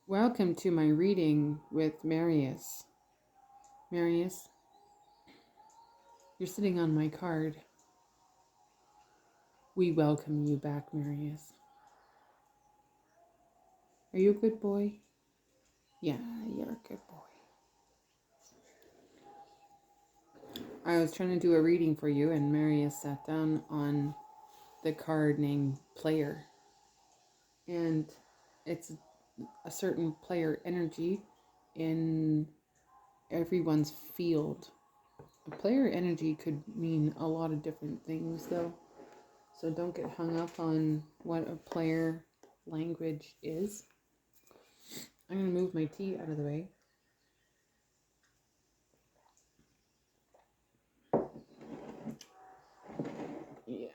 Welcome to my reading with Marius. Marius, you're sitting on my card. We welcome you back, Marius. Are you a good boy? Yeah, you're a good boy. I was trying to do a reading for you, and Marius sat down on the card named Player. And it's a certain player energy in everyone's field. A player energy could mean a lot of different things, though. So don't get hung up on what a player language is. I'm going to move my tea out of the way. Yeah.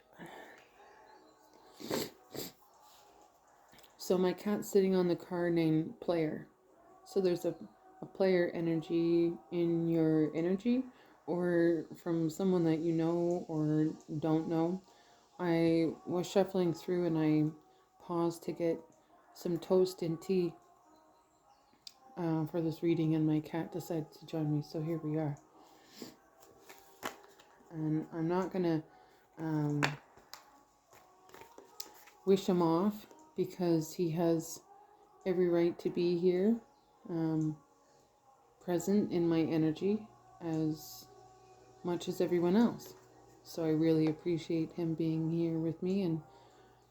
So my cat's sitting on the card named Player. So there's a player energy in your energy or from someone that you know or don't know. I was shuffling through and I paused to get some toast and tea for this reading, and my cat decided to join me. So here we are. And I'm not going to wish him off because he has every right to be here, present in my energy as much as everyone else. So I really appreciate him being here with me and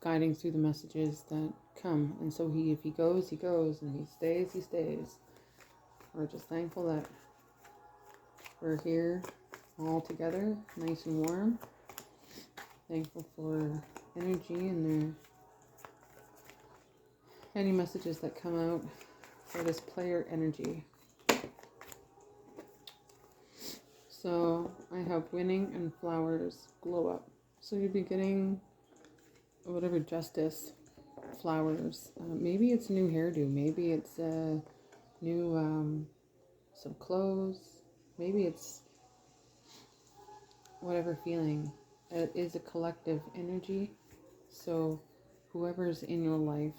guiding through the messages that come. And so if he goes, he goes, and he stays, he stays. We're just thankful that we're here all together, nice and warm. Thankful for energy and any messages that come out for this player energy. So I have winning and flowers glow up. So you'll be getting whatever justice flowers. Maybe it's a new hairdo. Maybe it's a new some clothes. Maybe it's whatever feeling. It is a collective energy. So whoever's in your life,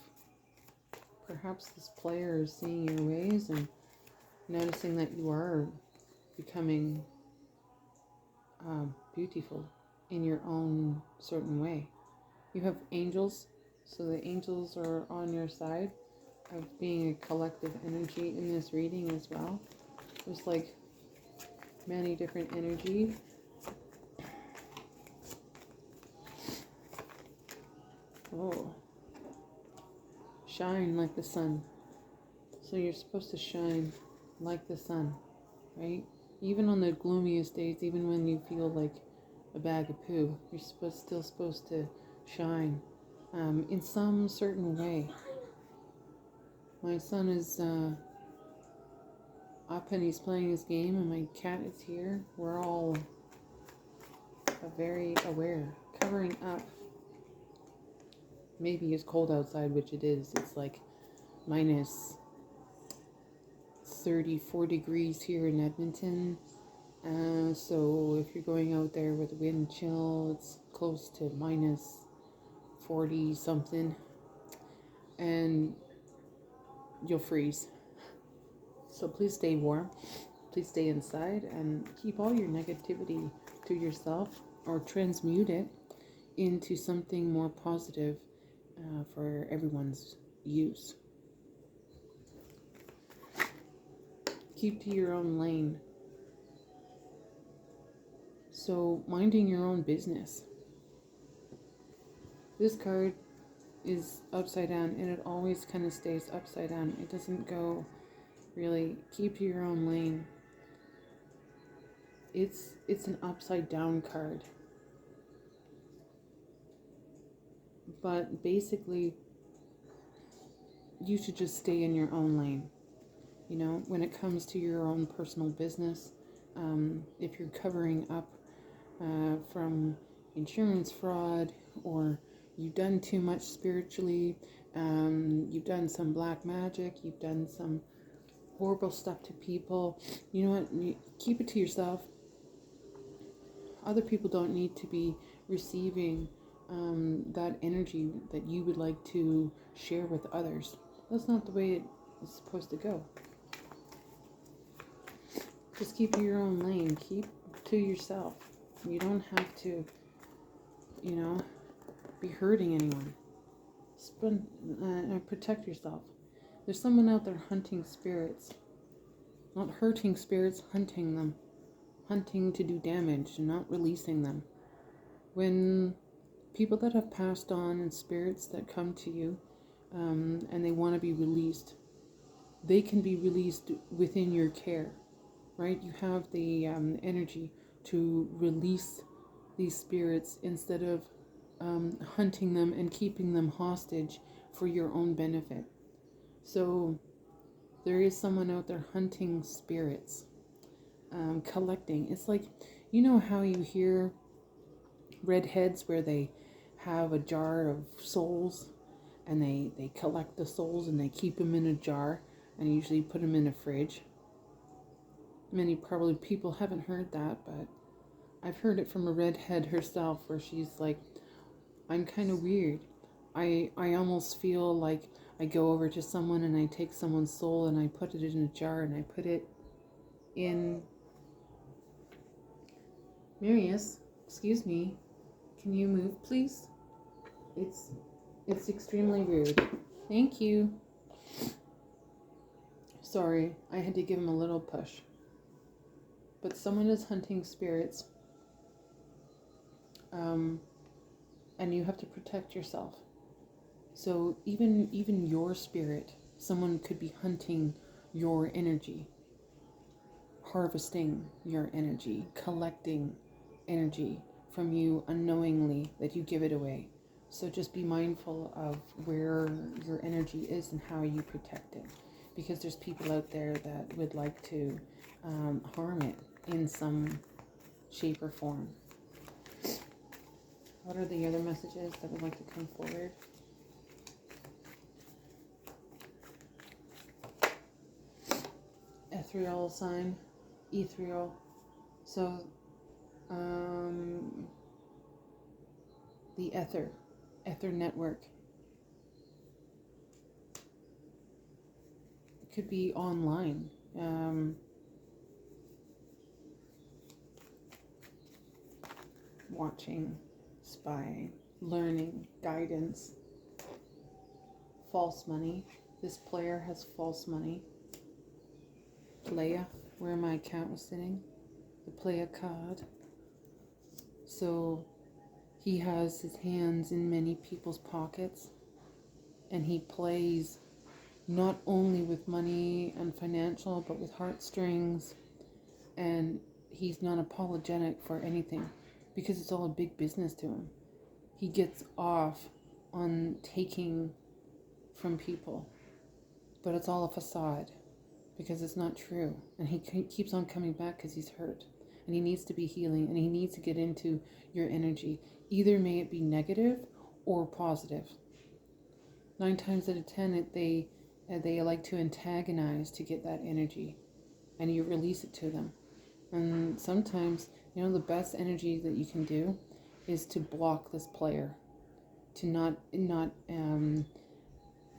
perhaps this player is seeing your ways and noticing that you are becoming beautiful in your own certain way. You have angels, so the angels are on your side of being a collective energy in this reading as well. There's like many different energy. Oh, shine like the sun. So you're supposed to shine like the sun, right? Even on the gloomiest days, even when you feel like a bag of poo, you're still supposed to shine in some certain way. My son is up and he's playing his game, and my cat is here. We're all very aware, covering up. Maybe it's cold outside, which it is. It's like minus 34 degrees here in Edmonton. So if you're going out there with wind chill, it's close to minus 40 something, and you'll freeze. So please stay warm. Please stay inside and keep all your negativity to yourself or transmute it into something more positive for everyone's use. Keep to your own lane. So minding your own business. This card is upside down, and it always kind of stays upside down. It doesn't go really. Keep to your own lane. It's an upside down card. But basically, you should just stay in your own lane. You know, when it comes to your own personal business, if you're covering up from insurance fraud, or you've done too much spiritually, you've done some black magic, you've done some horrible stuff to people, you know what, you keep it to yourself. Other people don't need to be receiving that energy that you would like to share with others. That's not the way is supposed to go. Just keep your own lane. Keep to yourself. You don't have to, be hurting anyone. Protect yourself. There's someone out there hunting spirits. Not hurting spirits, hunting them. Hunting to do damage, not releasing them. When people that have passed on and spirits that come to you and they want to be released, they can be released within your care, right? You have the energy to release these spirits instead of hunting them and keeping them hostage for your own benefit. So there is someone out there hunting spirits, collecting. It's like, how you hear redheads where they have a jar of souls and they collect the souls and they keep them in a jar and usually put them in a fridge. Many probably people haven't heard that, but I've heard it from a redhead herself where she's like, I'm kind of weird. I almost feel like I go over to someone and I take someone's soul and I put it in a jar and I put it in... Marius, excuse me. Can you move, please? It's extremely rude. Thank you. Sorry, I had to give him a little push. But someone is hunting spirits. And you have to protect yourself. So even your spirit, someone could be hunting your energy, harvesting your energy, collecting energy from you unknowingly that you give it away. So just be mindful of where your energy is and how you protect it, because there's people out there that would like to harm it in some shape or form. What are the other messages that would like to come forward? Ethereal sign, ethereal. So, the ether network. It could be online. Watching, spying, learning, guidance. False money. This player has false money. Playa, where my account was sitting. The Playa card. So he has his hands in many people's pockets, and he plays not only with money and financial, but with heartstrings, and he's not apologetic for anything because it's all a big business to him. He gets off on taking from people, but it's all a facade because it's not true, and he keeps on coming back because he's hurt. And he needs to be healing, and he needs to get into your energy. Either may it be negative or positive. 9 times out of 10, they like to antagonize to get that energy, and you release it to them. And sometimes, the best energy that you can do is to block this player, to not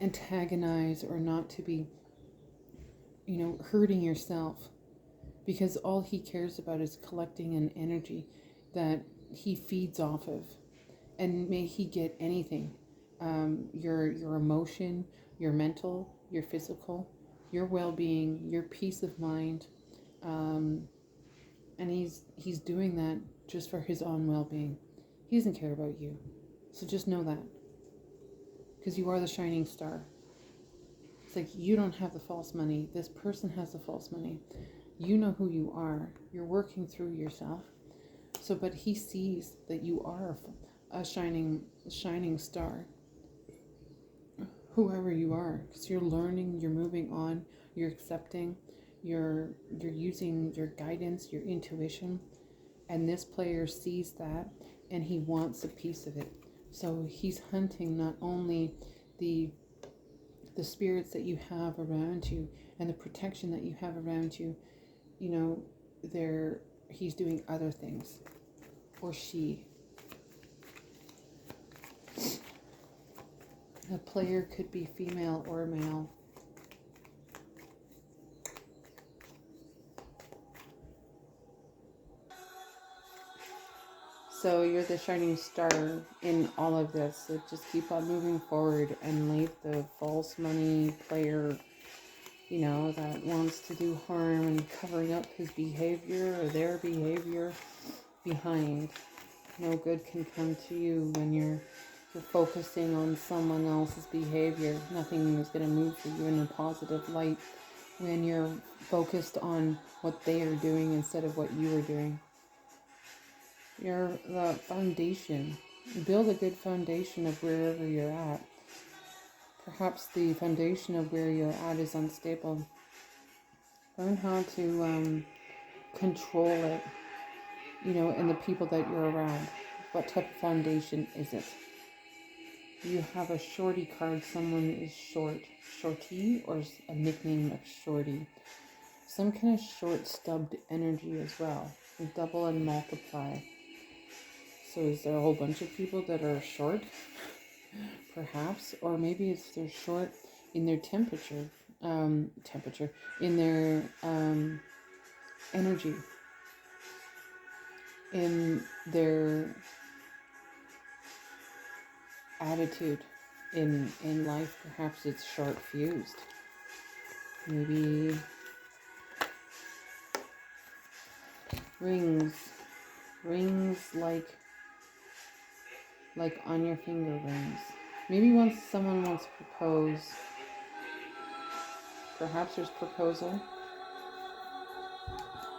antagonize, or not to be, hurting yourself. Because all he cares about is collecting an energy that he feeds off of. And may he get anything. Your emotion, your mental, your physical, your well-being, your peace of mind. And he's doing that just for his own well-being. He doesn't care about you. So just know that. Because you are the shining star. It's like you don't have the false money. This person has the false money. You know who you are. You're working through yourself. So, but he sees that you are a shining star. Whoever you are, because you're learning, you're moving on, you're accepting, you're using your guidance, your intuition, and this player sees that, and he wants a piece of it. So he's hunting not only the spirits that you have around you and the protection that you have around you. He's doing other things, or she. The player could be female or male. So you're the shining star in all of this. So just keep on moving forward and leave the false money player, that wants to do harm and covering up his behavior or their behavior behind. No good can come to you when you're focusing on someone else's behavior. Nothing is going to move for you in a positive light when you're focused on what they are doing instead of what you are doing. You're the foundation. Build a good foundation of wherever you're at. Perhaps the foundation of where you're at is unstable. Learn how to control it, and the people that you're around. What type of foundation is it? You have a shorty card. Someone is shorty, or a nickname of shorty. Some kind of short stubbed energy as well. Double and multiply. So is there a whole bunch of people that are short? Perhaps. Or maybe they're short in their in their energy, in their attitude in life. Perhaps it's short fused. Maybe rings like on your finger rings. Maybe once someone wants to propose, perhaps there's proposal.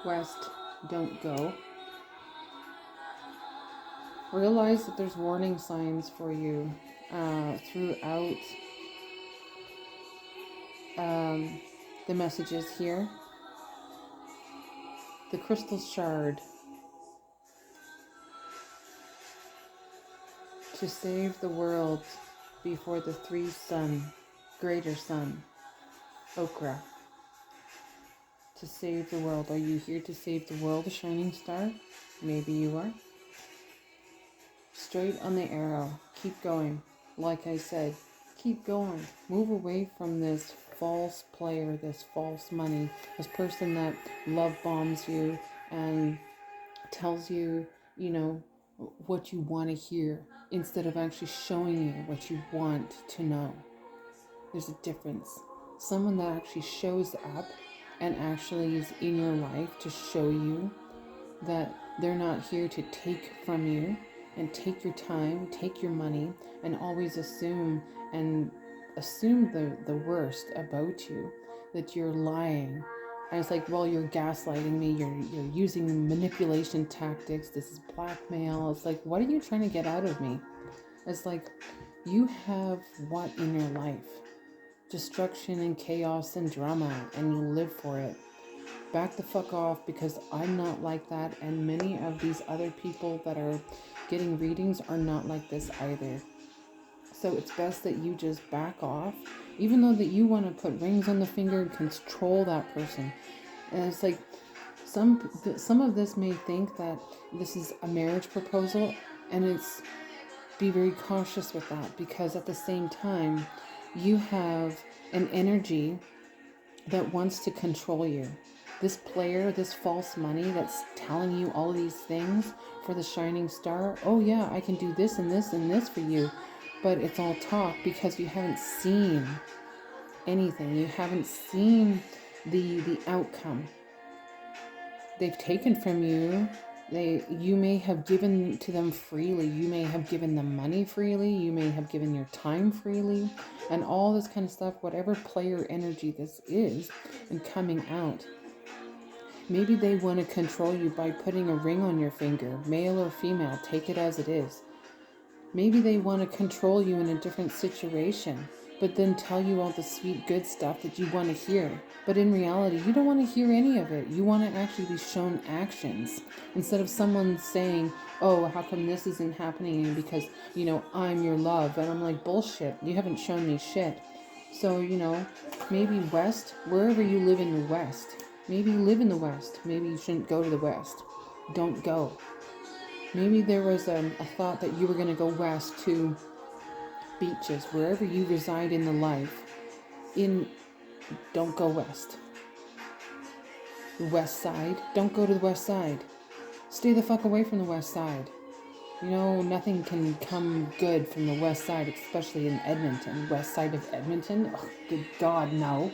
West, don't go. Realize that there's warning signs for you throughout the messages here. The crystal shard. To save the world before the greater sun, Okra. To save the world. Are you here to save the world, a shining star? Maybe you are. Straight on the arrow. Keep going. Like I said, keep going. Move away from this false player, this false money, this person that love bombs you and tells you, what you want to hear instead of actually showing you what you want to know. There's a difference. Someone that actually shows up and actually is in your life to show you that they're not here to take from you and take your time, take your money, and always assume the worst about you, that you're lying. And it's like, well, you're gaslighting me, you're using manipulation tactics, this is blackmail. It's like, what are you trying to get out of me? It's like, you have what in your life? Destruction and chaos and drama, and you live for it. Back the fuck off, because I'm not like that, and many of these other people that are getting readings are not like this either. So it's best that you just back off, even though that you want to put rings on the finger and control that person. And it's like, some of this may think that this is a marriage proposal, and be very cautious with that, because at the same time, you have an energy that wants to control you. This player, this false money that's telling you all of these things for the shining star. Oh yeah, I can do this and this and this for you. But it's all talk, because you haven't seen anything. You haven't seen the outcome. They've taken from you. You may have given to them freely. You may have given them money freely. You may have given your time freely, and all this kind of stuff, whatever player energy this is, and coming out. Maybe they want to control you by putting a ring on your finger, male or female, take it as it is. Maybe they want to control you in a different situation, but then tell you all the sweet, good stuff that you want to hear. But in reality, you don't want to hear any of it. You want to actually be shown actions, instead of someone saying, oh, how come this isn't happening? Because, I'm your love. And I'm like, bullshit. You haven't shown me shit. So, maybe West, wherever you live in the West, maybe you live in the West. Maybe you shouldn't go to the West. Don't go. Maybe there was a thought that you were going to go west to beaches, wherever you reside in the life. Don't go west. The west side, don't go to the west side. Stay the fuck away from the west side. You know, nothing can come good from the west side, especially in Edmonton. West side of Edmonton? Oh, good God, no.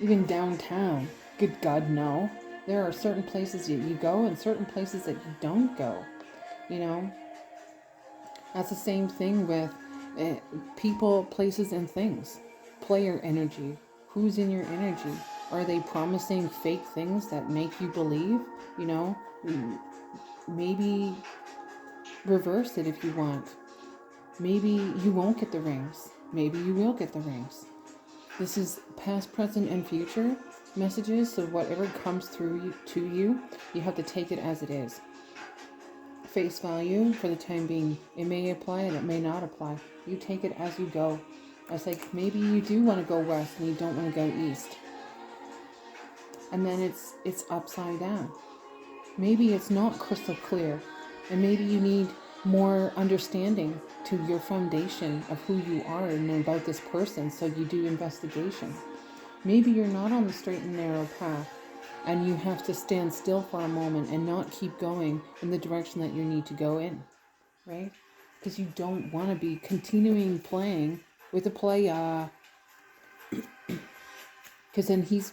Even downtown? Good God, no. There are certain places that you go and certain places that you don't go. You know? That's the same thing with people, places, and things. Player energy. Who's in your energy? Are they promising fake things that make you believe? You know? Maybe reverse it if you want. Maybe you won't get the rings. Maybe you will get the rings. This is past, present, and future messages. So whatever comes through you, you have to take it as it is. Face value for the time being. It may apply and it may not apply. You take it as you go. It's like maybe you do want to go west and you don't want to go east. And then it's upside down. Maybe it's not crystal clear. And maybe you need more understanding to your foundation of who you are and about this person, so you do investigation. Maybe you're not on the straight and narrow path and you have to stand still for a moment and not keep going in the direction that you need to go in, right? Because you don't want to be continuing playing with a player. Because then he's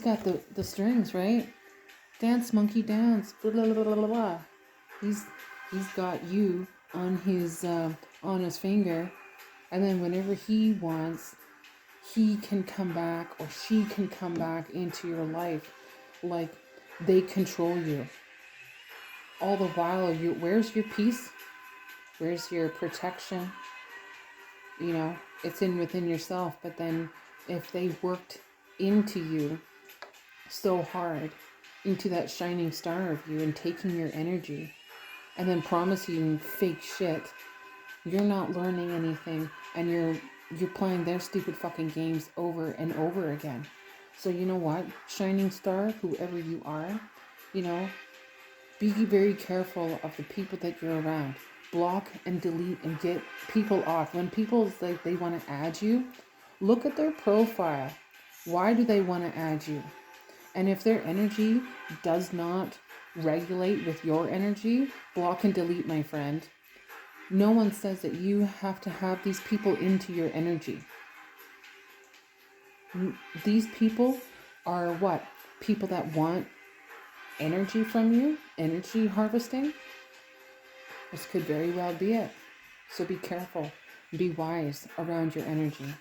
got the strings, right? Dance, monkey, dance. Blah, blah, blah, blah, blah. He's got you on his finger, and then whenever he wants, he can come back or she can come back into your life, like they control you. All the while, where's your peace? Where's your protection? You know, it's within yourself. But then, if they worked into you so hard, into that shining star of you, and taking your energy, and then promising fake shit, you're not learning anything, and you're playing their stupid fucking games over and over again. So you know what, shining star, whoever you are, you know, be very careful of the people that you're around. Block and delete and get people off. When people like they want to add you, look at their profile. Why do they want to add you? And if their energy does not regulate with your energy, block and delete, my friend. No one says that you have to have these people into your energy. These people are what? People that want energy from you, energy harvesting. This could very well be it. So be careful. Be wise around your energy.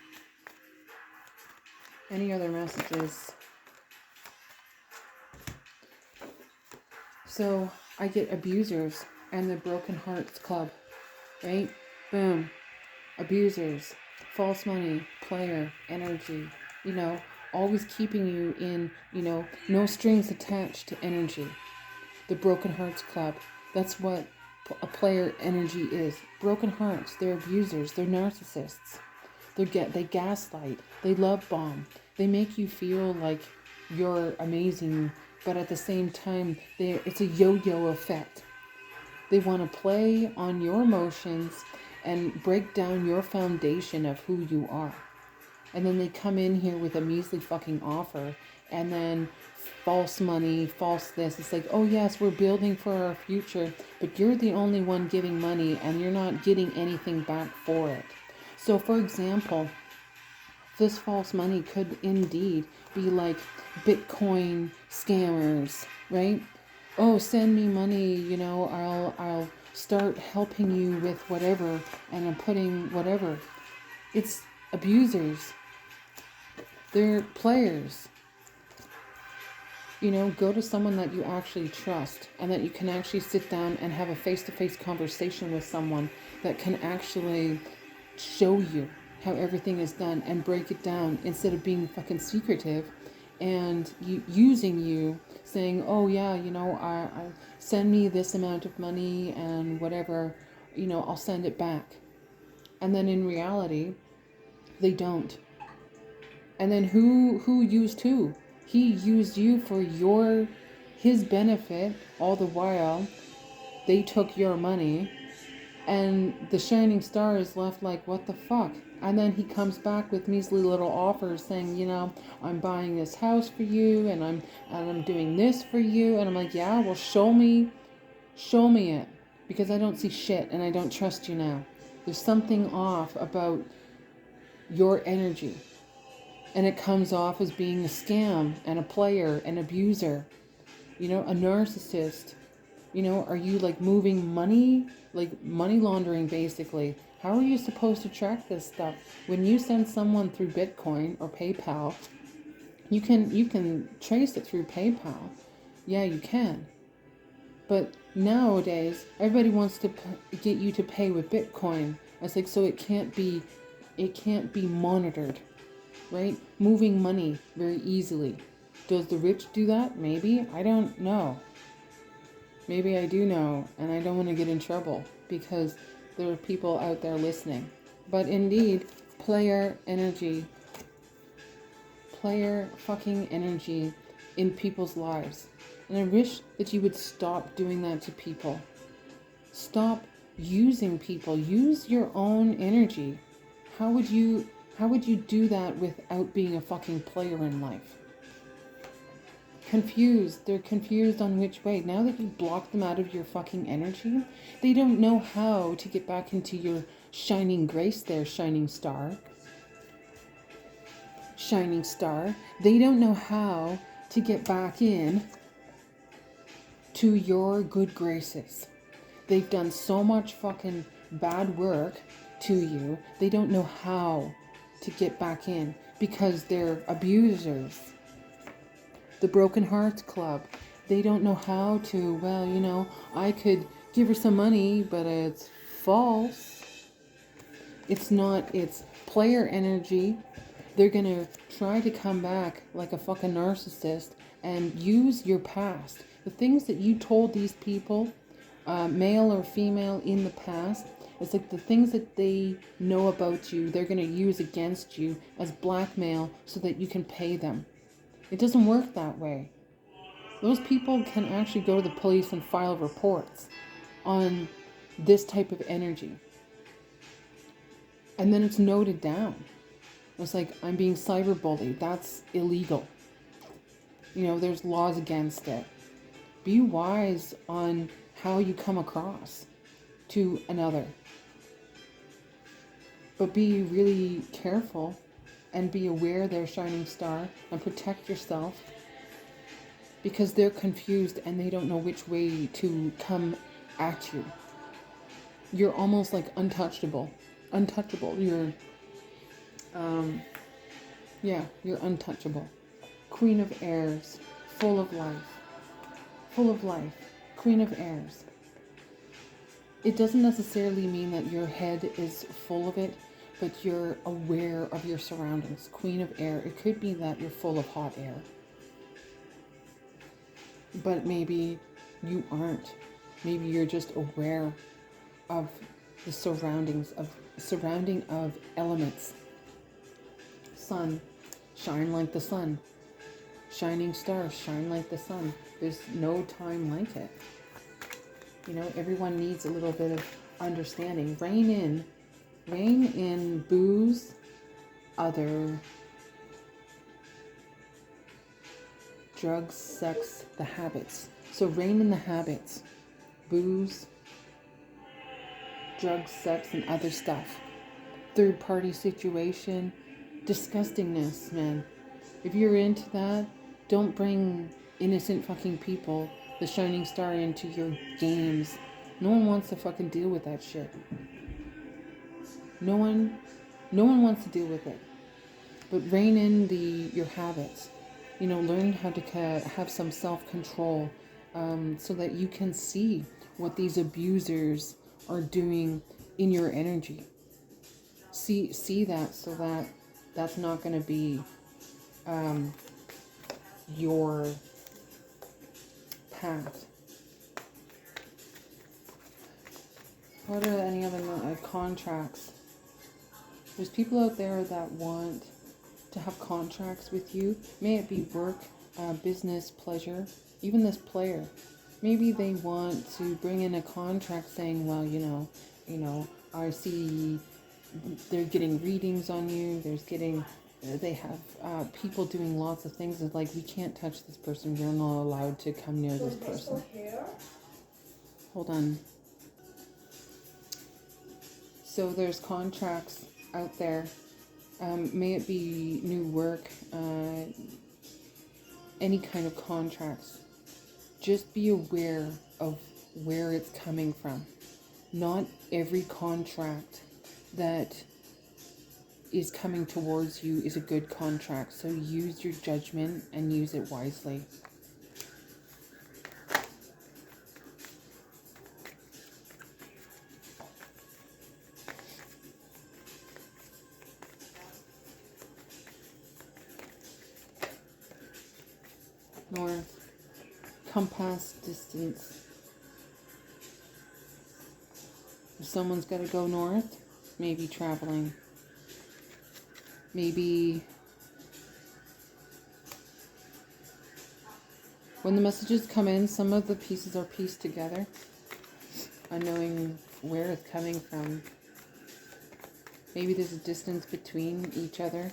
Any other messages? So I get abusers and the Broken Hearts Club, right? Boom. Abusers, false money, player, energy, you know, always keeping you in, you know, no strings attached to energy. The Broken Hearts Club, that's what a player energy is. Broken hearts, they're abusers, they're narcissists. They gaslight, they love bomb, they make you feel like you're amazing, but at the same time, it's a yo-yo effect. They want to play on your emotions and break down your foundation of who you are. And then they come in here with a measly fucking offer, and then false money, false this. It's like, oh yes, we're building for our future, but you're the only one giving money and you're not getting anything back for it. So for example, this false money could indeed be like Bitcoin scammers, right? Oh, send me money, you know, I'll start helping you with whatever, and I'm putting whatever. It's abusers. They're players. You know, go to someone that you actually trust and that you can actually sit down and have a face-to-face conversation with someone that can actually show you how everything is done and break it down, instead of being fucking secretive and using you, saying, oh yeah, you know, I send me this amount of money and whatever, you know, I'll send it back. And then in reality, they don't. And then who used who? He used you for his benefit. All the while, they took your money, and the shining star is left like, what the fuck? And then he comes back with measly little offers saying, you know, I'm buying this house for you, and I'm doing this for you. And I'm like, yeah, well, show me it. because I don't see shit and I don't trust you now. There's something off about your energy. And it comes off as being a scam and a player, an abuser, a narcissist. Are you like moving money, like money laundering basically? How are you supposed to track this stuff? When you send someone through Bitcoin or PayPal, you can trace it through PayPal. Yeah, you can. But nowadays, everybody wants to get you to pay with Bitcoin. It's like, so it can't be monitored, right? Moving money very easily. Does the rich do that? Maybe. I don't know. Maybe I do know, and I don't want to get in trouble because there are people out there listening. But indeed, player fucking energy in people's lives. And I wish that you would stop doing that to people. Stop using people. Use your own energy. How would you do that without being a fucking player in life? Confused. They're confused on which way. Now that you've blocked them out of your fucking energy, they don't know how to get back into your shining grace there, shining star. Shining star. They don't know how to get back in to your good graces. They've done so much fucking bad work to you. They don't know how to get back in because they're abusers. The Broken Hearts Club. They don't know how to, I could give her some money, but it's false. It's not, it's player energy. They're going to try to come back like a fucking narcissist and use your past. The things that you told these people, male or female in the past, it's like the things that they know about you, they're going to use against you as blackmail so that you can pay them. It doesn't work that way. Those people can actually go to the police and file reports on this type of energy. And then it's noted down. It's like, I'm being cyberbullied. That's illegal. There's laws against it. Be wise on how you come across to another. But be really careful and be aware they're shining star and protect yourself because they're confused and they don't know which way to come at you. You're almost like untouchable. You're you're untouchable. Queen of Airs, full of life, Queen of Airs. It doesn't necessarily mean that your head is full of it, but you're aware of your surroundings. Queen of Air. It could be that you're full of hot air. But maybe you aren't. Maybe you're just aware of the surrounding of elements. Sun, shine like the sun. Shining stars, shine like the sun. There's no time like it. Everyone needs a little bit of understanding. Rein in booze, other drugs, sex, the habits. So rein in the habits. Booze, drugs, sex, and other stuff. Third party situation. Disgustingness, man. If you're into that, don't bring innocent fucking people, the shining star, into your games. No one wants to fucking deal with that shit. No one wants to deal with it. But rein in your habits. Learn how to have some self-control, so that you can see what these abusers are doing in your energy. See that, so that's not going to be your path. What are any other contracts? There's people out there that want to have contracts with you. May it be work, business, pleasure, even this player. Maybe they want to bring in a contract saying, well, I see they're getting readings on you. They have people doing lots of things. It's like, we can't touch this person. You're not allowed to come near this person. Hold on. So there's contracts out there. May it be new work, any kind of contracts. Just be aware of where it's coming from. Not every contract that is coming towards you is a good contract. So use your judgment and use it wisely. North, compass distance. If someone's got to go north, maybe traveling. Maybe when the messages come in, some of the pieces are pieced together, unknowing where it's coming from. Maybe there's a distance between each other.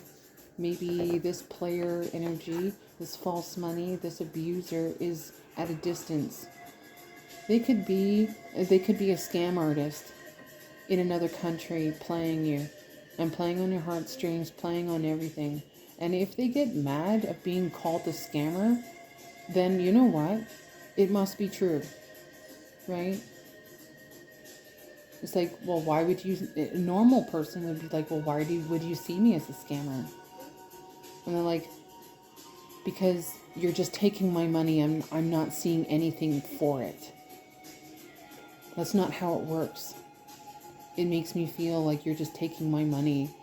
Maybe this player energy, this false money, this abuser is at a distance. They could be a scam artist in another country playing you and playing on your heartstrings, playing on everything. And if they get mad at being called a scammer, then you know what? It must be true, right? It's like, well, why would you, a normal person would be like, well, would you see me as a scammer? And they're like, because you're just taking my money and I'm not seeing anything for it. That's not how it works. It makes me feel like you're just taking my money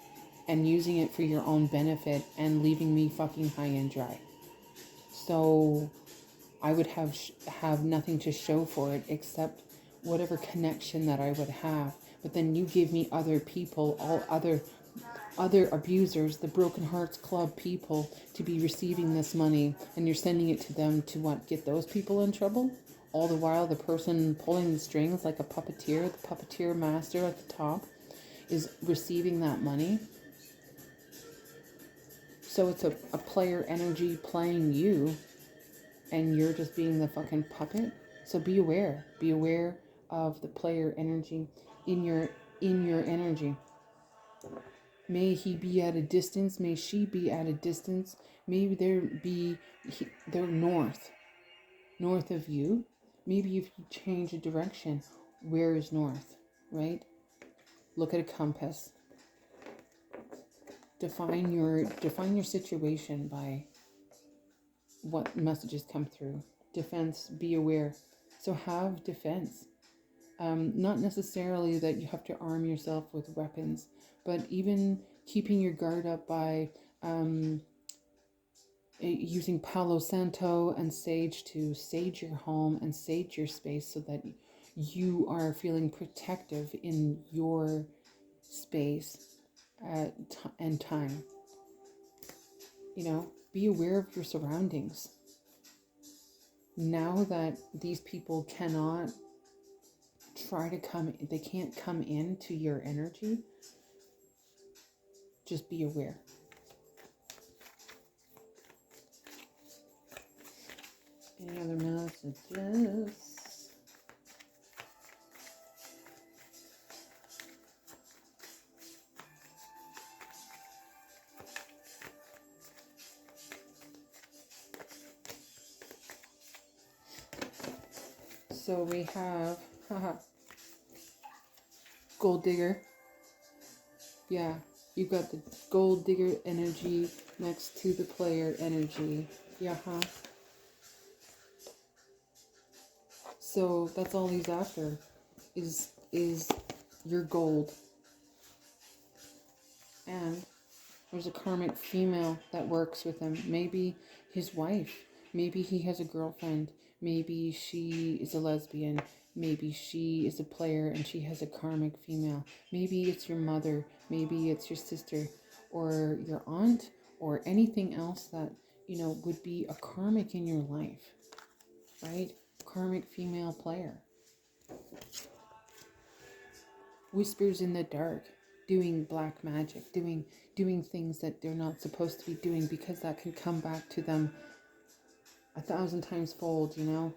and using it for your own benefit and leaving me fucking high and dry. So I would have nothing to show for it except whatever connection that I would have. But then you give me other people, all other abusers, the Broken Hearts Club people, to be receiving this money, and you're sending it to them to what? Get those people in trouble? All the while the person pulling the strings like a puppeteer, the puppeteer master at the top, is receiving that money. So it's a player energy playing you, and you're just being the fucking puppet. So be aware. Be aware of the player energy in your energy. May he be at a distance. May she be at a distance. Maybe they're north of you. Maybe if you change a direction, where is north, right? Look at a compass. Define your situation by what messages come through. Defense, be aware. So have defense. Not necessarily that you have to arm yourself with weapons, but even keeping your guard up by using Palo Santo and sage to sage your home and sage your space so that you are feeling protective in your space and time. You know, be aware of your surroundings. Now that these people cannot they can't come into your energy, just be aware. Any other messages? So we have, Gold Digger. Yeah, you got the Gold Digger energy next to the player energy. Yeah, So that's all he's after, is your gold. And there's a karmic female that works with him. Maybe his wife. Maybe he has a girlfriend. Maybe she is a lesbian. Maybe she is a player and she has a karmic female. Maybe it's your mother. Maybe it's your sister or your aunt or anything else that, you know, would be a karmic in your life, right? Karmic female player. Whispers in the dark, doing black magic, doing things that they're not supposed to be doing, because that can come back to them 1,000 times fold, you know,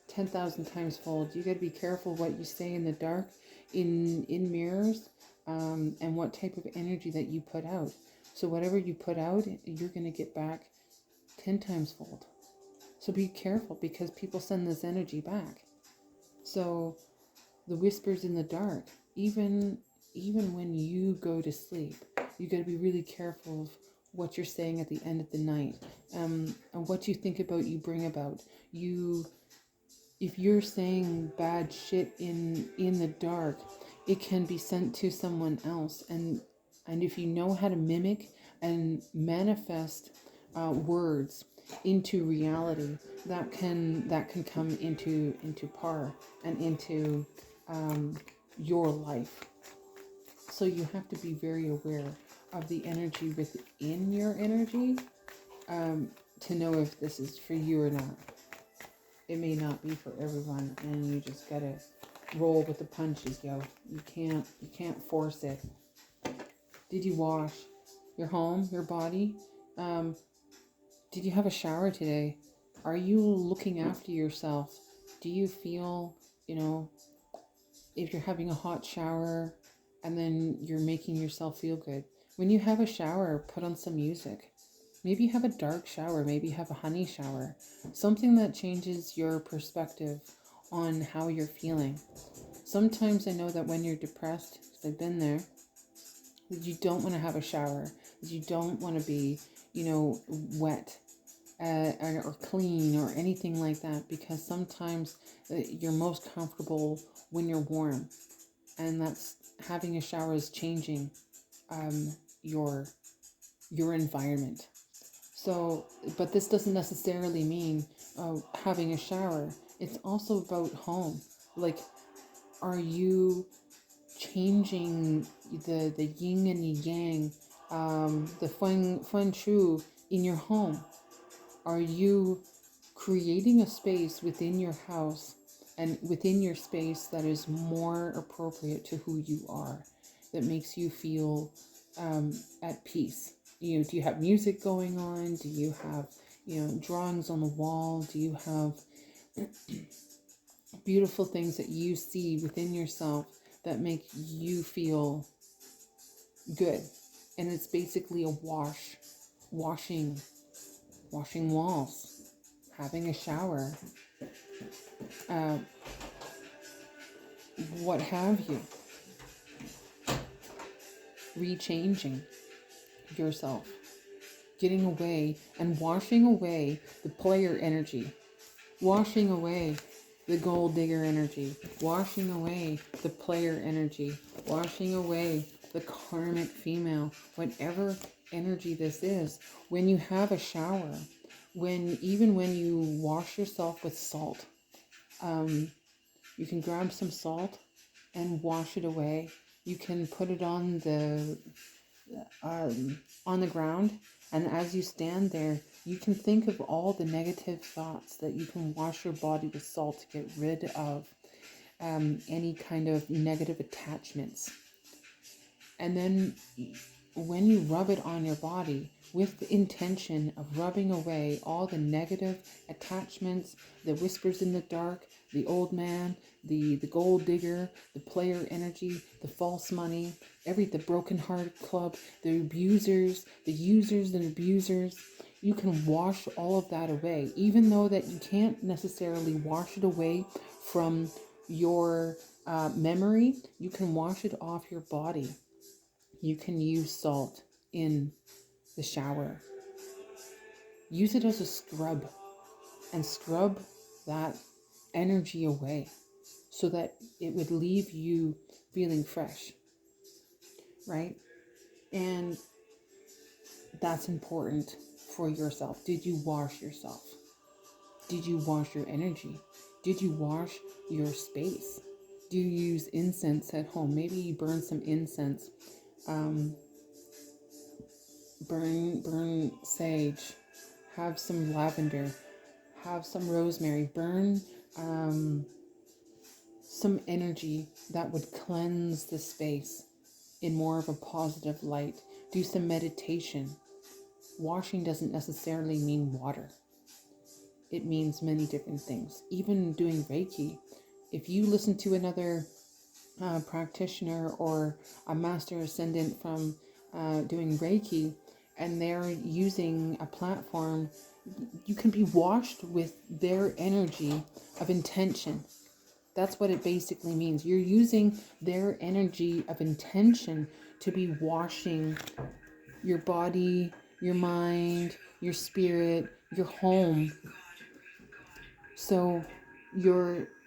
10,000 times fold. You got to be careful what you say in the dark, in mirrors. and what type of energy that you put out. So whatever you put out, you're going to get back 10 times fold. So be careful, because people send this energy back. So the whispers in the dark, even when you go to sleep, you got to be really careful of what you're saying at the end of the night, and what you think about, you bring about. If you're saying bad shit in the dark, it can be sent to someone else, and if you know how to mimic and manifest words into reality, that can come into par and into your life. So you have to be very aware of the energy within your energy, to know if this is for you or not. It may not be for everyone, and you just gotta roll with the punches, yo. You can't force it. Did you wash your home, your body? Did you have a shower today? Are you looking after yourself? Do you feel, if you're having a hot shower and then you're making yourself feel good? When you have a shower, put on some music. Maybe have a dark shower, maybe have a honey shower. Something that changes your perspective on how you're feeling. Sometimes I know that when you're depressed, because I've been there, that you don't want to have a shower, that you don't want to be, wet or clean or anything like that, because sometimes you're most comfortable when you're warm, and that's having a shower is changing your environment. So, but this doesn't necessarily mean having a shower. It's also about home. Like, are you changing the yin and the yang, the feng shui in your home? Are you creating a space within your house and within your space that is more appropriate to who you are, that makes you feel at peace? Do you have music going on? Do you have, drawings on the wall? Do you have beautiful things that you see within yourself that make you feel good? And it's basically a washing walls, having a shower, what have you, rechanging yourself, getting away and washing away the player energy, washing away the gold digger energy, washing away the player energy, washing away the karmic female, whatever energy this is. When you have a shower, even when you wash yourself with salt, you can grab some salt and wash it away. You can put it on the ground, and as you stand there, you can think of all the negative thoughts that you can wash your body with salt to get rid of any kind of negative attachments. And then when you rub it on your body with the intention of rubbing away all the negative attachments, the whispers in the dark, the old man, the gold digger, the player energy, the false money, the broken heart club, the abusers, the users and abusers, you can wash all of that away. Even though that you can't necessarily wash it away from your memory, you can wash it off your body. You can use salt in the shower. Use it as a scrub and scrub that energy away so that it would leave you feeling fresh, right? And that's important for yourself. Did you wash yourself? Did you wash your energy? Did you wash your space? Do you use incense at home? Maybe you burn some incense. Burn sage, have some lavender, have some rosemary, burn some energy that would cleanse the space in more of a positive light. Do some meditation. Washing doesn't necessarily mean water. It means many different things. Even doing Reiki, if you listen to another practitioner or a master ascendant from doing Reiki, and they're using a platform, you can be washed with their energy of intention. That's what it basically means. You're using their energy of intention to be washing your body, your mind, your spirit, your home. So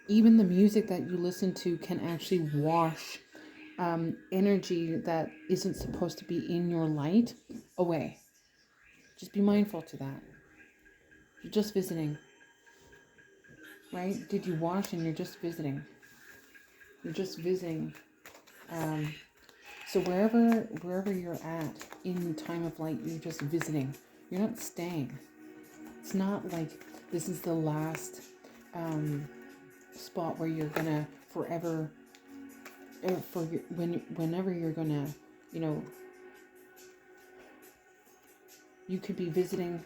even the music that you listen to can actually wash energy that isn't supposed to be in your light away. Just be mindful to that. You're just visiting, right? Did you wash and you're just visiting? You're just visiting. So wherever you're at in time of light, you're just visiting. You're not staying. It's not like this is the last spot where you're gonna forever, whenever you're gonna, you could be visiting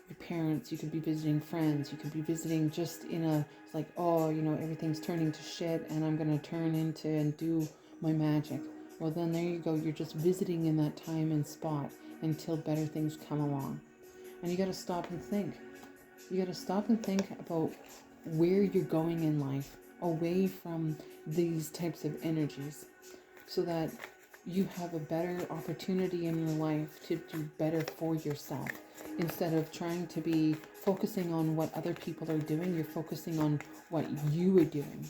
your parents, you could be visiting friends, you could be visiting just it's like, oh, everything's turning to shit and I'm gonna turn into and do my magic. Well, then there you go. You're just visiting in that time and spot until better things come along. And you got to stop and think. You got to stop and think about where you're going in life, away from these types of energies, so that you have a better opportunity in your life to do better for yourself. Instead of trying to be focusing on what other people are doing, you're focusing on what you are doing.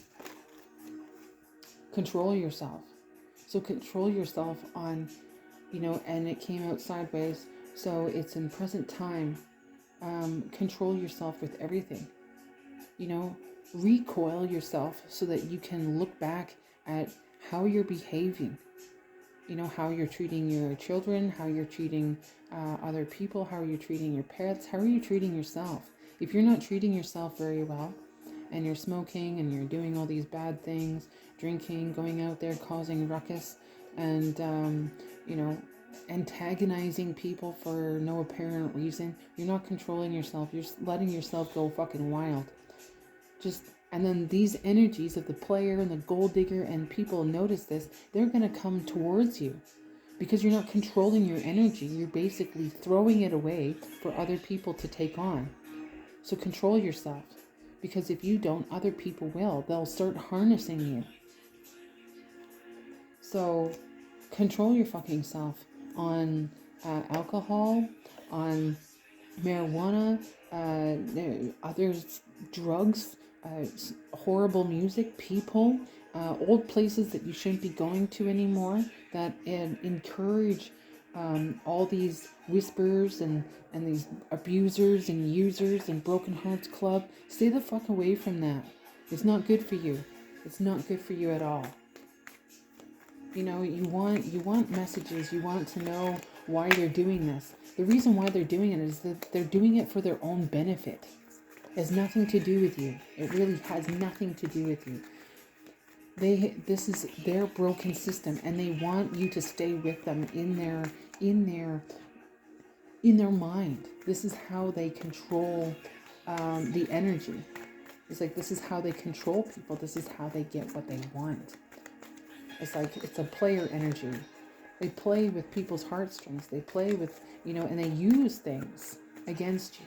Control yourself. So control yourself on, and it came out sideways, so it's in present time. Control yourself with everything. Recoil yourself so that you can look back at how you're behaving. How you're treating your children, how you're treating other people, how are you treating your pets, how are you treating yourself? If you're not treating yourself very well, and you're smoking and you're doing all these bad things, drinking, going out there causing ruckus, and antagonizing people for no apparent reason, you're not controlling yourself. You're letting yourself go fucking wild. And then these energies of the player and the gold digger and people notice this, they're going to come towards you because you're not controlling your energy. You're basically throwing it away for other people to take on. So control yourself, because if you don't, other people will. They'll start harnessing you. So control your fucking self on alcohol, on marijuana, other drugs, horrible music, people, old places that you shouldn't be going to anymore, that encourage all these whispers and these abusers and users and Broken Hearts Club. Stay the fuck away from that. It's not good for you. It's not good for you at all. You want messages. You want to know why they're doing this. The reason why they're doing it is that they're doing it for their own benefit. It has nothing to do with you. It really has nothing to do with you. This is their broken system, and they want you to stay with them in their mind. This is how they control the energy. It's like, this is how they control people. This is how they get what they want. It's like, it's a player energy. They play with people's heartstrings. They play with, and they use things against you.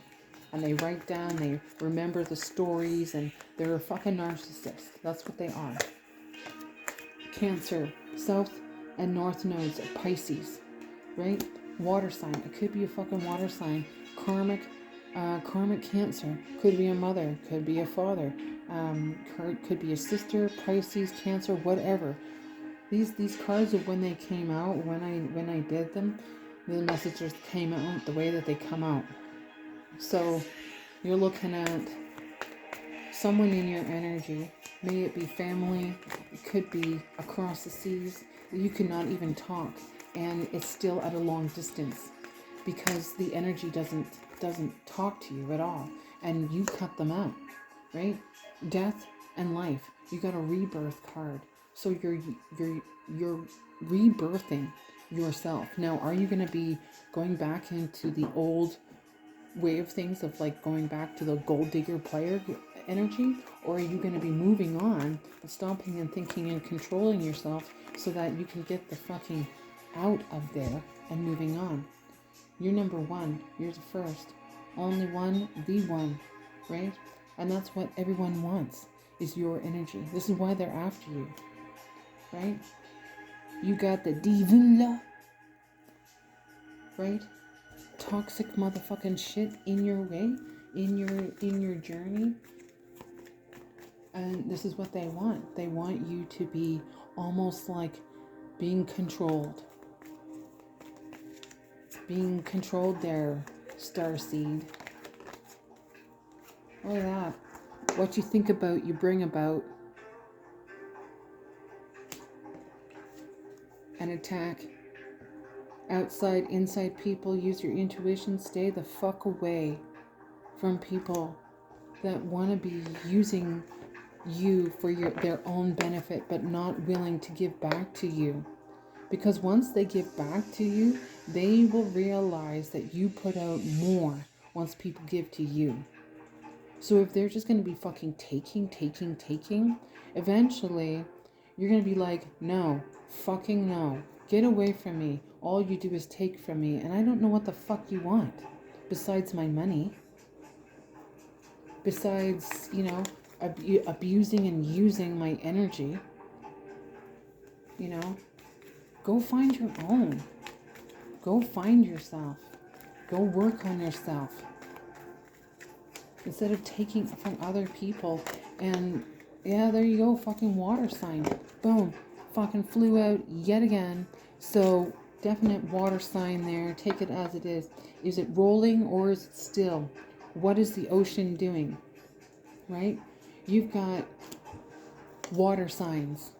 And they write down, they remember the stories, and they're a fucking narcissist. That's what they are. Cancer, south and north nodes of Pisces, right? Water sign. It could be a fucking water sign. Karmic Cancer. Could be a mother. Could be a father. Could be a sister. Pisces, Cancer, whatever. These cards of when they came out, when I did them, the messages came out the way that they come out. So you're looking at someone in your energy. May it be family, it could be across the seas. You cannot even talk, and it's still at a long distance because the energy doesn't talk to you at all, and you cut them out, right? Death and life. You got a rebirth card, so you're rebirthing yourself. Now, are you going to be going back into the old way of things, of like going back to the gold digger player? energy, or are you going to be moving on and stopping and thinking and controlling yourself so that you can get the fucking out of there and moving on? You're number one. You're the first. Only one, the one, right? And that's what everyone wants, is your energy. This is why they're after you, right? You got the diva, right? Toxic motherfucking shit in your way, in your journey. And this is what they want. They want you to be almost like being controlled. Being controlled there, starseed. Look at that. What you think about, you bring about. An attack. Outside, inside people, use your intuition. Stay the fuck away from people that want to be using you for their own benefit, but not willing to give back to you. Because once they give back to you, they will realize that you put out more once people give to you. So if they're just going to be fucking taking, eventually you're going to be like, no, fucking no. Get away from me. All you do is take from me. And I don't know what the fuck you want besides my money. Besides, abusing and using my energy. Go find your own. Go find yourself. Go work on yourself. Instead of taking from other people. And yeah, there you go, fucking water sign. Boom. Fucking flew out yet again. So definite water sign there. Take it as it is. Is it rolling or is it still? What is the ocean doing? Right? You've got water signs.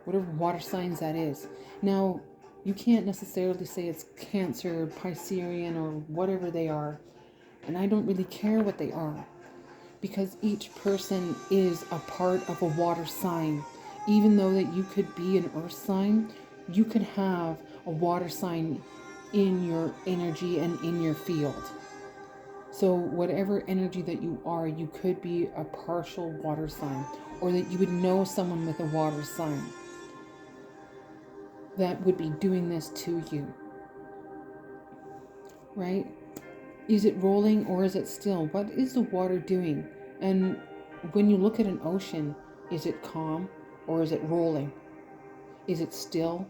Whatever water signs that is. Now, you can't necessarily say it's Cancer, Piscean, or whatever they are. And I don't really care what they are. Because each person is a part of a water sign. Even though that you could be an earth sign, you could have a water sign in your energy and in your field. So whatever energy that you are, you could be a partial water sign. Or that you would know someone with a water sign that would be doing this to you. Right? Is it rolling or is it still? What is the water doing? And when you look at an ocean, is it calm or is it rolling? Is it still?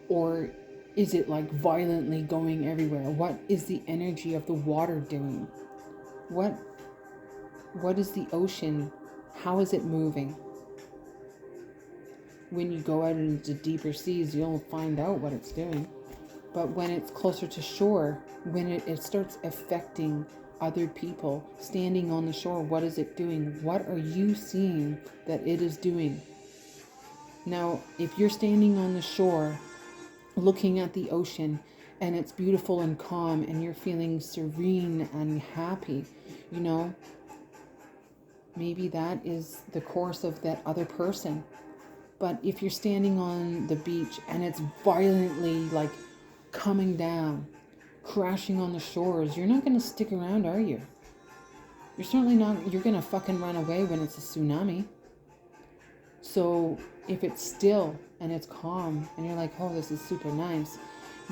Or is it like violently going everywhere? What is the energy of the water doing? What is the ocean? How is it moving? When you go out into deeper seas, you'll find out what it's doing. But when it's closer to shore, when it starts affecting other people standing on the shore, what is it doing? What are you seeing that it is doing? Now, if you're standing on the shore, looking at the ocean, and it's beautiful and calm, and you're feeling serene and happy, maybe that is the course of that other person. But if you're standing on the beach and it's violently like coming down, crashing on the shores, you're not going to stick around, are you? You're certainly not. You're going to fucking run away when it's a tsunami. So if it's still and it's calm and you're like, oh, this is super nice,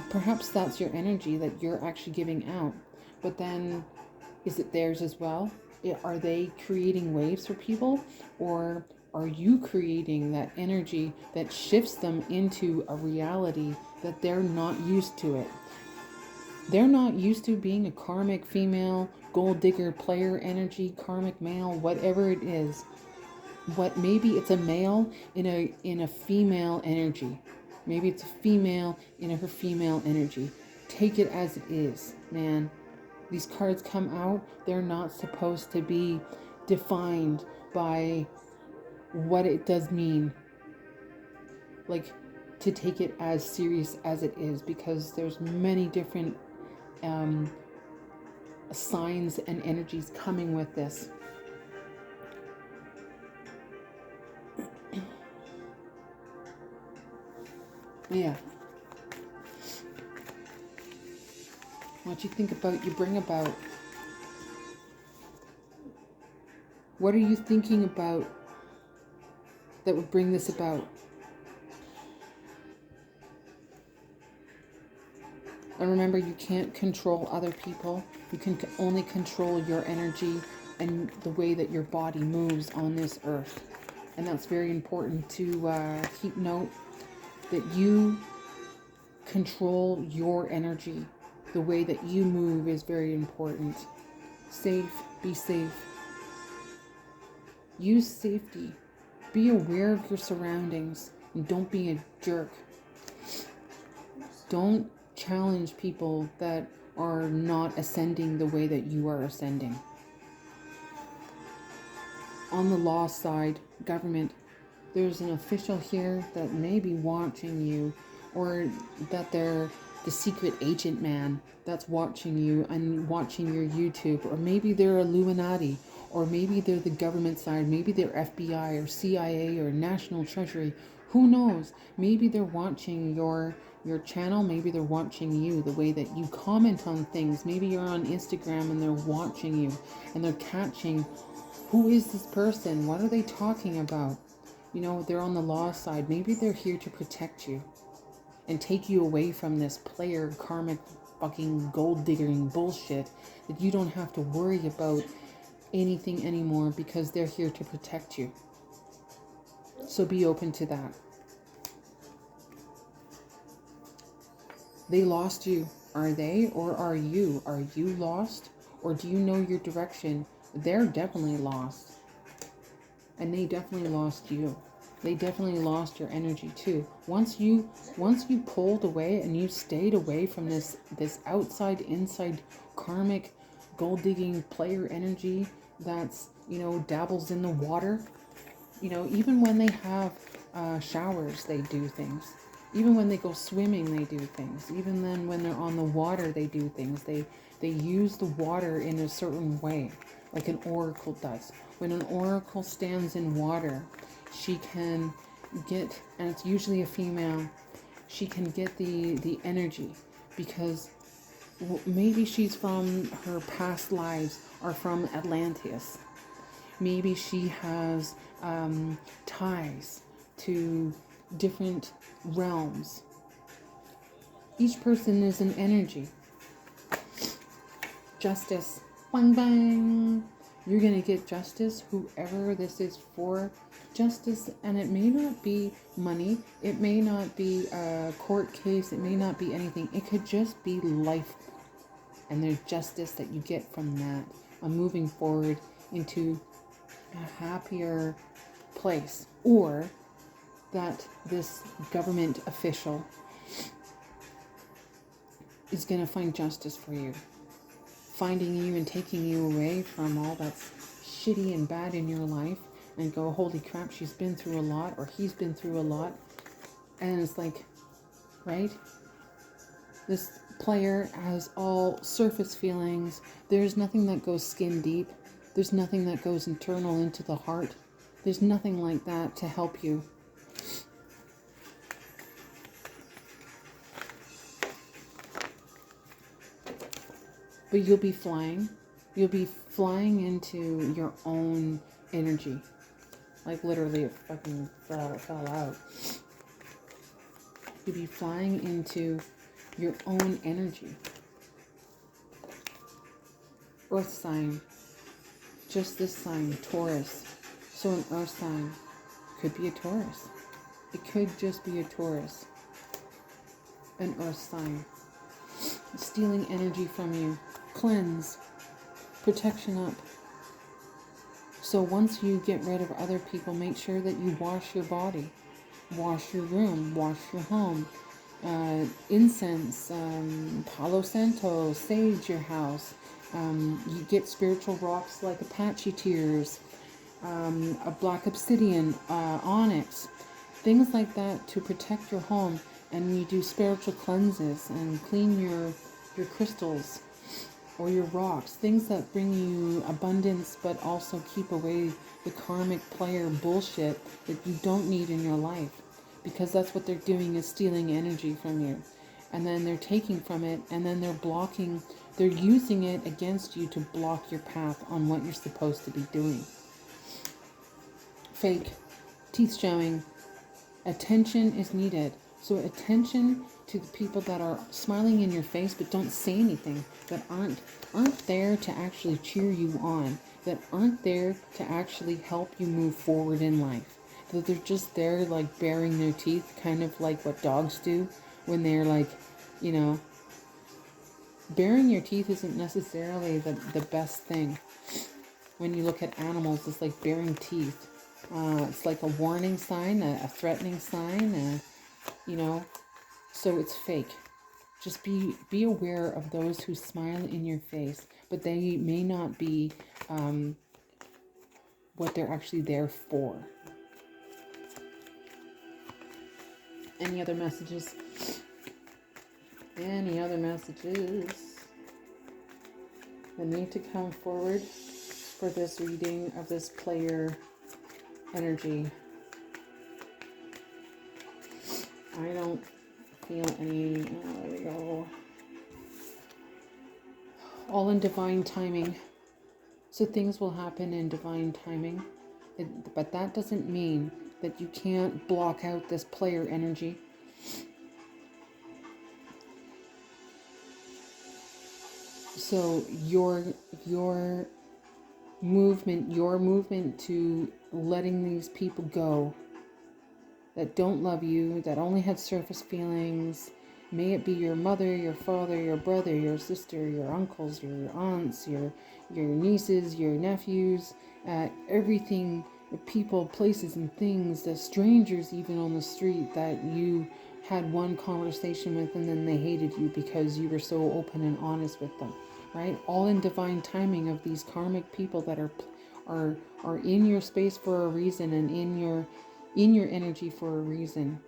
perhaps that's your energy that you're actually giving out. But then is it theirs as well? Are they creating waves for people, or are you creating that energy that shifts them into a reality that they're not used to it? They're not used to being a karmic female, gold digger, player energy, karmic male, whatever it is. Maybe it's a male in a female energy. Maybe it's a female in her female energy. Take it as it is, man. These cards come out, they're not supposed to be defined by what it does mean, like to take it as serious as it is, because there's many different signs and energies coming with this. Yeah. What you think about, you bring about. What are you thinking about that would bring this about? And remember, you can't control other people. You can only control your energy and the way that your body moves on this earth. And that's very important to keep note, that you control your energy. The way that you move is very important. Be safe. Use safety. Be aware of your surroundings and don't be a jerk. Don't challenge people that are not ascending the way that you are ascending. On the law side, government, there's an official here that may be watching you, or that they're the secret agent man that's watching you and watching your YouTube, or maybe they're Illuminati, or maybe they're the government side, maybe they're FBI or CIA or National Treasury. Who knows? Maybe they're watching your channel, maybe they're watching you, the way that you comment on things. Maybe you're on Instagram and they're watching you and they're catching, who is this person? What are they talking about? You know, they're on the law side. Maybe they're here to protect you and take you away from this player karmic fucking gold digging bullshit, that you don't have to worry about anything anymore because they're here to protect you. So be open to that. They lost you. Are they, or are you? Are you lost? Or do you know your direction? They're definitely lost. And they definitely lost you. They definitely lost your energy too. Once you pulled away and you stayed away from this outside inside karmic gold digging player energy that's, you know, dabbles in the water. You know, even when they have showers, they do things. Even when they go swimming, they do things. Even then, when they're on the water, they do things. They use the water in a certain way, like an oracle does. When an oracle stands in water, she can get, and it's usually a female, she can get the energy, because maybe she's from her past lives are from Atlantis. Maybe she has ties to different realms. Each person is an energy. Justice. Bang, bang. You're going to get justice, whoever this is for. Justice, and it may not be money. It may not be a court case. It may not be anything. It could just be life. And there's justice that you get from that. On moving forward into a happier place, or that this government official is going to find justice for you, finding you and taking you away from all that's shitty and bad in your life, and go, holy crap, she's been through a lot, or he's been through a lot. And it's like, right, this player has all surface feelings. There's nothing that goes skin deep. There's nothing that goes internal into the heart. There's nothing like that to help you. But you'll be flying. You'll be flying into your own energy. Like literally it fucking fell out. You'll be flying into your own energy. Earth sign. Just this sign, Taurus. So an earth sign could be a Taurus. It could just be a Taurus. An earth sign. Stealing energy from you. Cleanse. Protection up. So once you get rid of other people, make sure that you wash your body. Wash your room. Wash your home. Incense. Palo Santo. Sage your house. You get spiritual rocks like Apache tears. A black obsidian, onyx, things like that to protect your home. And you do spiritual cleanses and clean your crystals or your rocks, things that bring you abundance but also keep away the karmic player bullshit that you don't need in your life, because that's what they're doing, is stealing energy from you, and then they're taking from it, and then they're using it against you to block your path on what you're supposed to be doing. fake, teeth showing. Attention is needed. So attention to the people that are smiling in your face but don't say anything, that aren't there to actually cheer you on, that aren't there to actually help you move forward in life. That they're just there like baring their teeth, kind of like what dogs do when they're like, you know, baring your teeth isn't necessarily the best thing. When you look at animals, it's like baring teeth. It's like a warning sign, a threatening sign, you know, so it's fake. Just be aware of those who smile in your face, but they may not be what they're actually there for. Any other messages? Any other messages that need to come forward for this reading of this player energy? I don't feel any. Oh, there we go. All in divine timing. So things will happen in divine timing. But that doesn't mean that you can't block out this player energy. So your movement to letting these people go that don't love you, that only have surface feelings, may it be your mother, your father, your brother, your sister, your uncles, your aunts, your nieces, your nephews, everything, people, places, and things, the strangers even on the street that you had one conversation with and then they hated you because you were so open and honest with them, right? All in divine timing of these karmic people that are in your space for a reason and in your energy for a reason.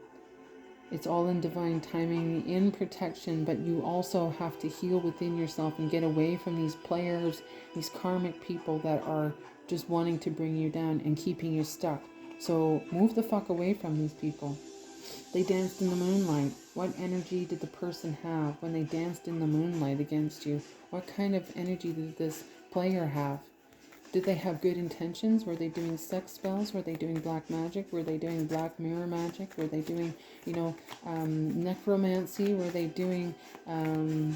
It's all in divine timing, in protection, but you also have to heal within yourself and get away from these players, these karmic people that are just wanting to bring you down and keeping you stuck. So move the fuck away from these people. They danced in the moonlight. What energy did the person have when they danced in the moonlight against you? What kind of energy did this player have? Did they have good intentions? Were they doing sex spells? Were they doing black magic? Were they doing black mirror magic? Were they doing, necromancy? Were they doing, other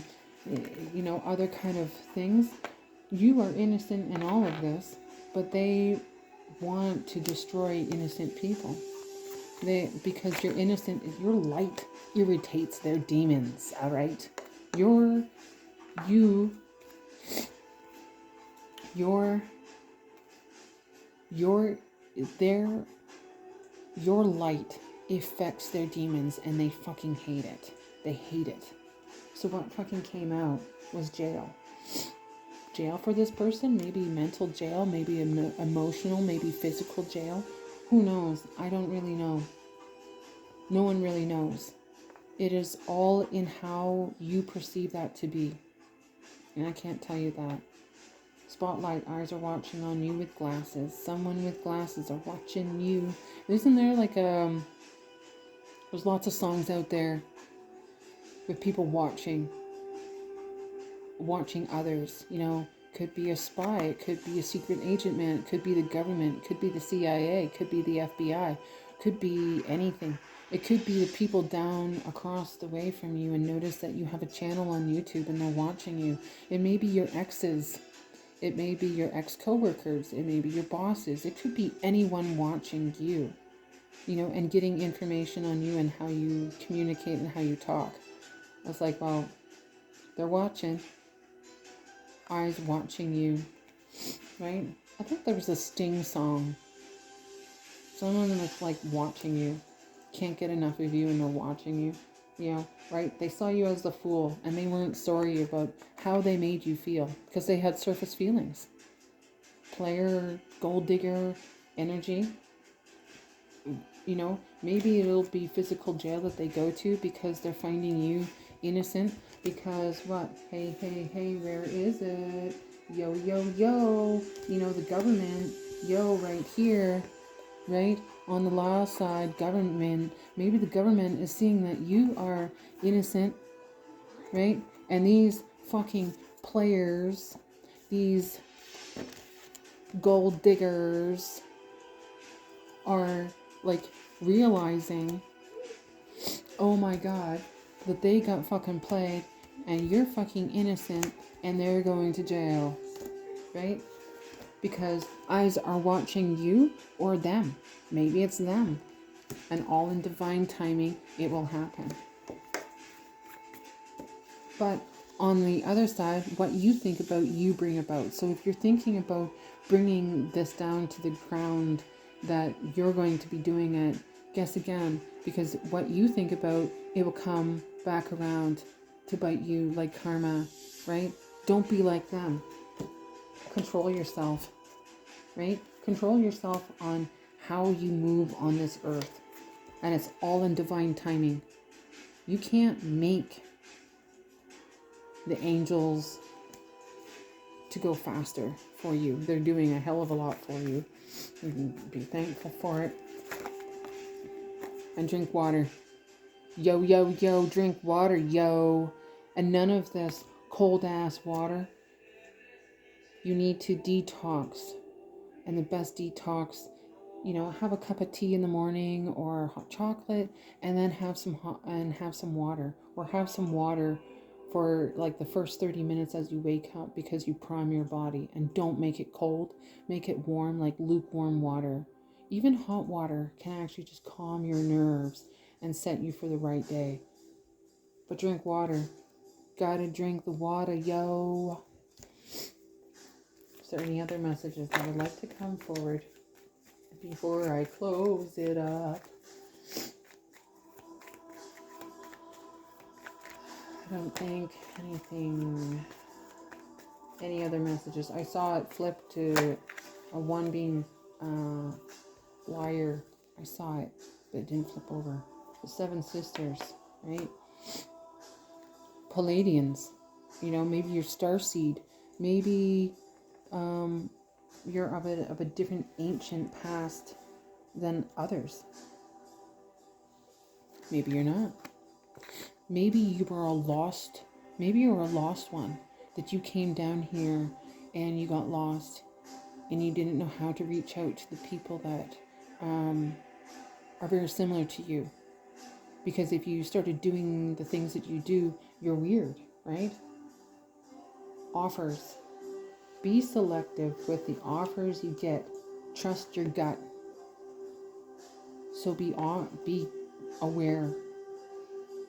kind of things? You are innocent in all of this, but they want to destroy innocent people. Because you're innocent, your light irritates their demons, all right? Your light affects their demons and they fucking hate it. They hate it. So what fucking came out was jail. Jail for this person, maybe mental jail, maybe emotional, maybe physical jail. Who knows? I don't really know. No one really knows. It is all in how you perceive that to be. And I can't tell you that. Spotlight eyes are watching on you with glasses. Someone with glasses are watching you. Isn't there like there's lots of songs out there with people watching others, could be a spy, it could be a secret agent man, it could be the government, it could be the CIA, it could be the FBI, could be anything. It could be the people down across the way from you and notice that you have a channel on YouTube and they're watching you. It may be your exes. It may be your ex-coworkers. It may be your bosses. It could be anyone watching you, and getting information on you and how you communicate and how you talk. I was like, well, they're watching. Eyes watching you, right? I think there was a Sting song. Someone that's like watching you. Can't get enough of you and they're watching you, right? They saw you as the fool and they weren't sorry about how they made you feel because they had surface feelings. Player, gold digger energy. Maybe it'll be physical jail that they go to because they're finding you innocent. Because what? Hey, where is it? Yo. The government, right here, right? On the law side, government, maybe the government is seeing that you are innocent, right? And these fucking players, these gold diggers, are like realizing, oh my god, that they got fucking played and you're fucking innocent and they're going to jail, right? Because eyes are watching you or them. Maybe it's them. And all in divine timing, it will happen. But on the other side, what you think about, you bring about. So if you're thinking about bringing this down to the ground, that you're going to be doing it, guess again, because what you think about, it will come back around to bite you like karma, right? Don't be like them. Control yourself, right? Control yourself on how you move on this earth. And it's all in divine timing. You can't make the angels to go faster for you. They're doing a hell of a lot for you. You can be thankful for it. And drink water. Yo, yo, yo, drink water, yo. And none of this cold ass water. You need to detox. And the best detox, have a cup of tea in the morning or hot chocolate, and then have some water, or have some water for like the first 30 minutes as you wake up, because you prime your body. And don't make it cold, make it warm, like lukewarm water. Even hot water can actually just calm your nerves and set you for the right day. But drink water. Gotta drink the water, yo. Is there any other messages that would like to come forward before I close it up? I don't think any other messages. I saw it flip to a one being liar. I saw it, but it didn't flip over. The seven sisters, right? Palladians, maybe you're starseed, maybe you're of a different ancient past than others. Maybe you're not. Maybe you were a lost one, that you came down here and you got lost and you didn't know how to reach out to the people that are very similar to you. Because if you started doing the things that you do, you're weird, right? Offers. Be selective with the offers you get. Trust your gut. So be aware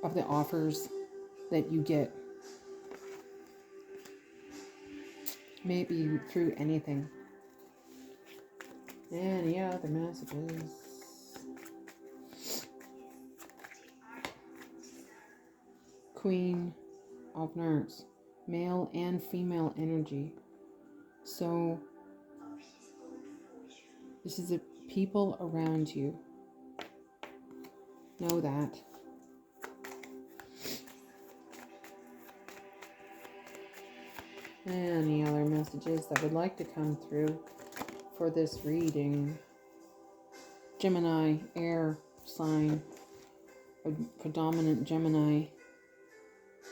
of the offers that you get. Maybe through anything. Any other messages? Queen of Nerds. Male and female energy. So this is the people around you. Know that. Any other messages that would like to come through for this reading? Gemini, air sign, a predominant Gemini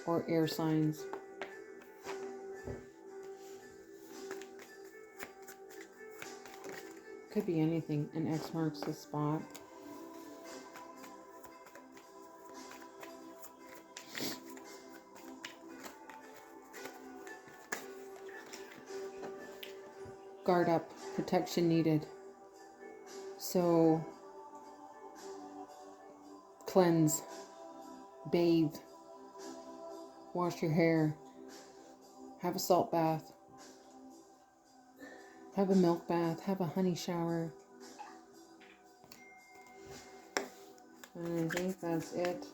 or air signs. Could be anything. An X marks the spot. Guard up. Protection needed. So, cleanse. Bathe. Wash your hair. Have a salt bath. Have a milk bath. Have a honey shower. And I think that's it.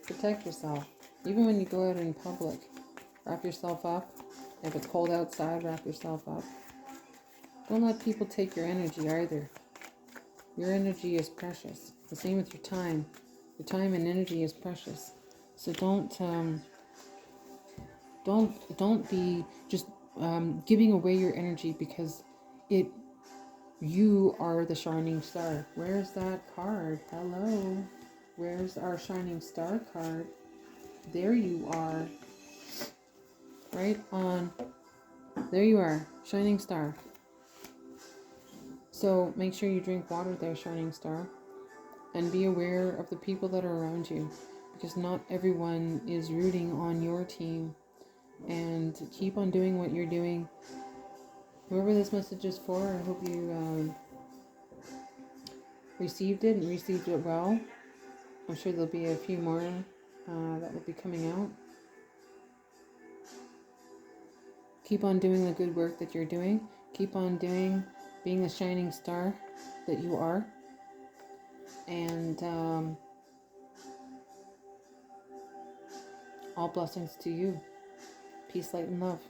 Protect yourself. Even when you go out in public, wrap yourself up. If it's cold outside, wrap yourself up. Don't let people take your energy either. Your energy is precious. The same with your time. Your time and energy is precious. So don't be just giving away your energy, because you are the shining star. Where's that card? Hello. Where's our shining star card? There you are. Right on. There you are. Shining star. So make sure you drink water there, Shining Star. And be aware of the people that are around you, because not everyone is rooting on your team. And keep on doing what you're doing. Whoever this message is for, I hope you received it and received it well. I'm sure there'll be a few more that will be coming out. Keep on doing the good work that you're doing. Keep on being the shining star that you are. And all blessings to you. Peace, light, and love.